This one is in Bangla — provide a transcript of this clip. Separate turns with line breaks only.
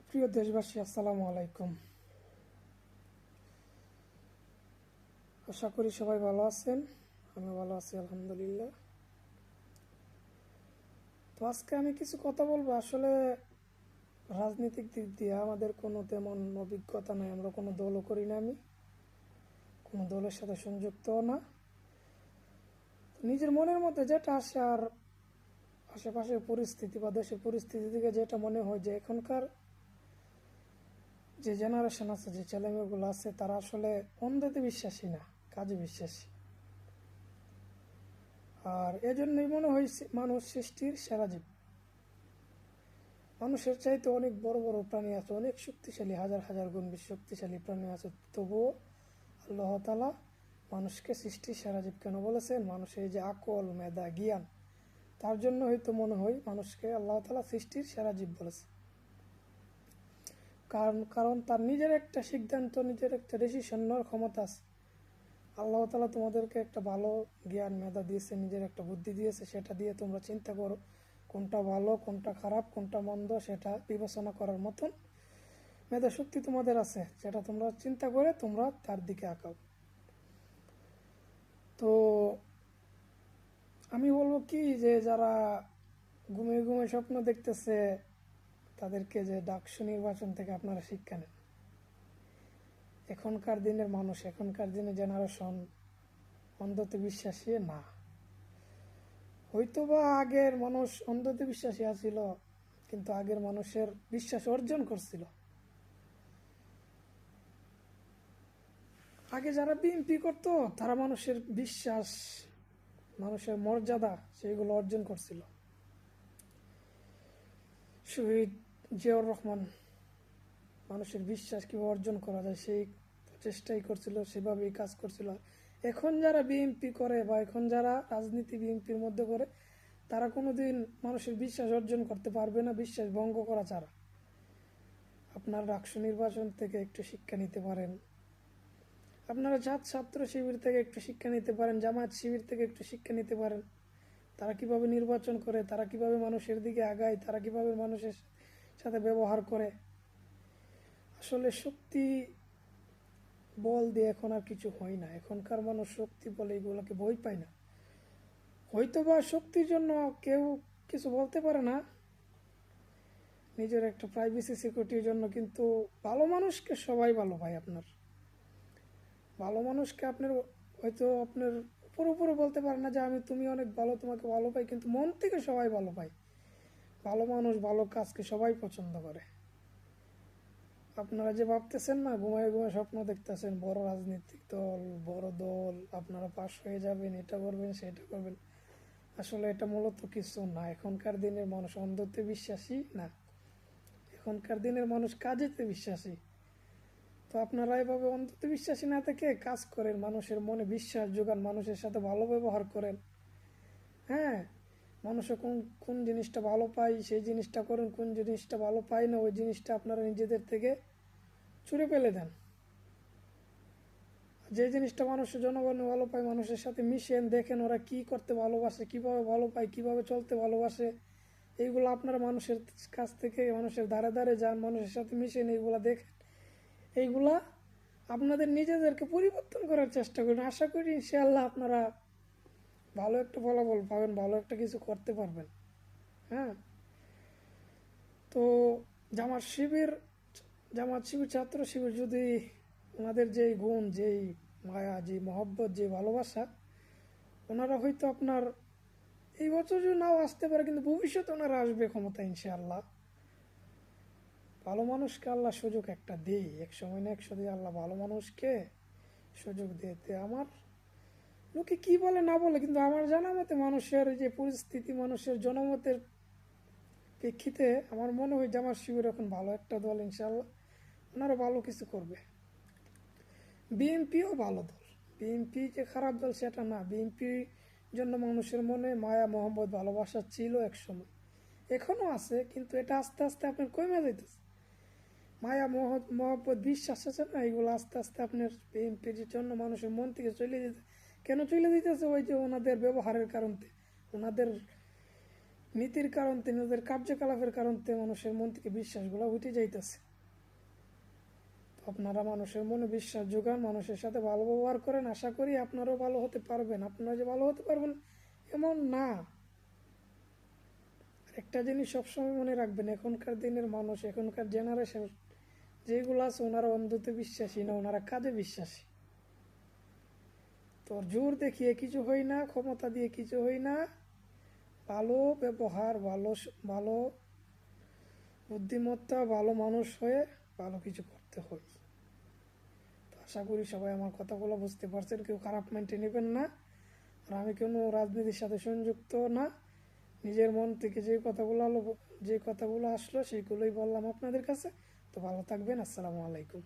প্রিয় দেশবাসী, আসসালামু আলাইকুম। আশা করি সবাই ভালো আছেন। আমি ভালো আছি, আলহামদুলিল্লাহ। তো আজকে আমি কিছু কথা বলবো। আসলে রাজনৈতিক দিক দিয়ে আমাদের কোনো তেমন অভিজ্ঞতা নাই, আমরা কোনো দলও করি না, আমি কোনো দলের সাথে সংযুক্তও না। নিজের মনের মধ্যে যেটা আসে আর আশেপাশের পরিস্থিতি বা দেশের পরিস্থিতি থেকে যেটা মনে হয় যে এখনকার যে জেনারেশন আছে, যে ছেলেমেয়েগুলো আছে, তারা আসলে অন্ধতে বিশ্বাসী না, কাজে বিশ্বাসী। আর এজন্যই মনে হয় মানুষ সৃষ্টির সেরা জীব। মানুষের চাইতে অনেক বড় বড় প্রাণী আছে, অনেক শক্তিশালী, হাজার হাজার গুণ বেশি শক্তিশালী প্রাণী আছে। তবুও আল্লাহ তাআলা মানুষকে সৃষ্টির সেরা জীব কেন বলেছেন? মানুষের যে আকল, মেধা, জ্ঞান, তার জন্য হয়তো মনে হয় মানুষকে আল্লাহ তাআলা সৃষ্টির সেরা জীব বলেছে। কারণ তার নিজের একটা সিদ্ধান্ত, নিজের একটা ডিসিশন নেওয়ার ক্ষমতা আছে। আল্লাহ তাআলা তোমাদেরকে একটা ভালো জ্ঞান, মেধা দিয়েছে, নিজের একটা বুদ্ধি দিয়েছে। সেটা দিয়ে তোমরা চিন্তা করো কোনটা ভালো, কোনটা খারাপ, কোনটা মন্দ, সেটা বিবেচনা করার মতন মেধা শক্তি তোমাদের আছে, যেটা তোমরা চিন্তা করে তোমরা তার দিকে আঁকাও। তো আমি বলবো কি, যে যারা ঘুমিয়ে ঘুমিয়ে স্বপ্ন দেখতেছে, তাদেরকে যে ডাকসু নির্বাচন থেকে আপনারা শিক্ষা নেন। এখনকার দিনের মানুষ, এখনকার দিনের জেনারেশন অন্ধতে বিশ্বাসী না। হয়তোবা আগের মানুষ অন্ধতে বিশ্বাসী আছিল, কিন্তু আগের মানুষের বিশ্বাস অর্জন করছিল। আগে যারা বিএনপি করতো, তারা মানুষের বিশ্বাস, মানুষের মর্যাদা, সেগুলো অর্জন করছিল। শহীদ জিয়াউর রহমান মানুষের বিশ্বাস কীভাবে অর্জন করা যায় সেই চেষ্টাই করছিল, সেভাবেই কাজ করছিল। এখন যারা বিএনপি করে বা এখন যারা রাজনীতি বিএনপির মধ্যে করে, তারা কোনোদিন মানুষের বিশ্বাস অর্জন করতে পারবে না, বিশ্বাস ভঙ্গ করা ছাড়া। আপনার ডাকসু নির্বাচন থেকে একটু শিক্ষা নিতে পারেন, আপনারা ছাত্র শিবির থেকে একটু শিক্ষা নিতে পারেন, জামায়াত শিবির থেকে একটু শিক্ষা নিতে পারেন। তারা কিভাবে নির্বাচন করে, তারা কিভাবে মানুষের দিকে আগায়, তারা কিভাবে মানুষের সাথে ব্যবহার করে। আসলে শক্তি বল দিয়ে এখন আর কিছু হয় না। এখনকার মানুষ শক্তি বলে এগুলোকে ভয় পায় না। হয়তো বা শক্তির জন্য কেউ কিছু বলতে পারে না, নিজের একটা প্রাইভেসি সিকিউরিটির জন্য, কিন্তু ভালো মানুষকে সবাই ভালো পায়। আপনার ভালো মানুষকে আপনার হয়তো আপনার উপরে বলতে পারে না যে তুমি অনেক ভালো, তোমাকে ভালো পাই, কিন্তু মন থেকে সবাই ভালো পায়। ভালো মানুষ, ভালো কাজকে সবাই পছন্দ করে। আপনারা যে ভাবতেছেন না, ঘুমায় ঘুমায় স্বপ্ন দেখতেছেন বড় রাজনৈতিক দল, বড় দল, আপনারা পাশ হয়ে যাবেন, এটা করবেন সেটা করবেন, আসলে এটা মূলত কিছু না। এখনকার দিনের মানুষ অন্ধতে বিশ্বাসী না, এখনকার দিনের মানুষ কাজেতে বিশ্বাসী। তো আপনারা এভাবে অন্ধতে বিশ্বাসী না থেকে কাজ করেন, মানুষের মনে বিশ্বাস যোগান, মানুষের সাথে ভালো ব্যবহার করেন। হ্যাঁ, মানুষে কোন কোন জিনিসটা ভালো পায় সেই জিনিসটা করেন, কোন জিনিসটা ভালো পায় না ওই জিনিসটা আপনারা নিজেদের থেকে ছুঁড়ে ফেলে দেন। যে জিনিসটা মানুষের জনগণ ভালো পায়, মানুষের সাথে মিশেন, দেখেন ওরা কি করতে ভালোবাসে, কিভাবে ভালো পায়, কিভাবে চলতে ভালোবাসে। এইগুলো আপনারা মানুষের কাছ থেকে, মানুষের ধারে ধারে যান, মানুষের সাথে মিশেন, এইগুলা দেখেন। এইগুলা আপনাদের নিজেদেরকে পরিবর্তন করার চেষ্টা করুন। আশা করি ইনশাআল্লাহ আপনারা ভালো একটা ফলাফল পাবেন, ভালো একটা কিছু করতে পারবেন। হ্যাঁ, তো জামাত শিবির জামাত শিবির, ছাত্র শিবির যদি ওনাদের যেই গুণ, যেই মায়া, যে মহব্বত, যে ভালোবাসা, ওনারা হয়তো আপনার এই বছর যদি নাও আসতে পারে, কিন্তু ভবিষ্যতে ওনারা আসবে ক্ষমতা ইনশাআল্লাহ। ভালো মানুষকে আল্লাহ সুযোগ একটা দেই, এক সময় না এক সময় আল্লাহ ভালো মানুষকে সুযোগ দিতে। আমার লোকে কি বলে না বলে, কিন্তু আমার জানা মতে মানুষের যে পরিস্থিতি, মানুষের জনমতের প্রেক্ষিতে আমার মনে হয় জামাত শিবির এখন ভালো একটা দল, ইনশাআল্লাহ ওনারা ভালো কিছু করবে। বিএনপিও ভালো দল, বিএনপি যে খারাপ দল সেটা না। বিএনপির জন্য মানুষের মনে মায়া, মোহাম্মদ, ভালোবাসা ছিল এক সময়, এখনও আছে, কিন্তু এটা আস্তে আস্তে আপনার কমে যাইতেছে। মায়া, মোহাম্মদ, বিশ্বাস আছে না, এগুলো আস্তে আস্তে আপনার বিএনপির জন্য মানুষের মন থেকে চলে যেতে। কেন চলে যেতেছে? ওই যে ওনাদের ব্যবহারের কারণে, ওনাদের নীতির কারণে ওদের কার্যকলাপের কারণে মানুষের মন থেকে বিশ্বাসগুলো উঠে যাইতেছে। আপনারা মানুষের মনে বিশ্বাস যোগান, মানুষের সাথে ভালো ব্যবহার করেন, আশা করি আপনারাও ভালো হতে পারবেন। আপনারা যে ভালো হতে পারবেন এমন না। একটা জিনিস সবসময় মনে রাখবেন, এখনকার দিনের মানুষ, এখনকার জেনারেশন যেগুলো আছে ওনারা অন্ধতে বিশ্বাসী না, ওনারা কাজে বিশ্বাসী। তো জোর দেখিয়ে কিছু হয় না, ক্ষমতা দিয়ে কিছু হয় না, ভালো ব্যবহার, ভালো বুদ্ধিমত্তা, ভালো মানুষ হয়ে ভালো কিছু করতে হয়। তো আশা করি সবাই আমার কথাগুলো বুঝতে পারছেন, কেউ খারাপ মাইন্ডে নেবেন না। আর আমি কোনো রাজনীতির সাথে সংযুক্ত না, নিজের মন থেকে যে কথাগুলো আসলো সেইগুলোই বললাম আপনাদের কাছে। তো ভালো থাকবেন, আসসালামু আলাইকুম।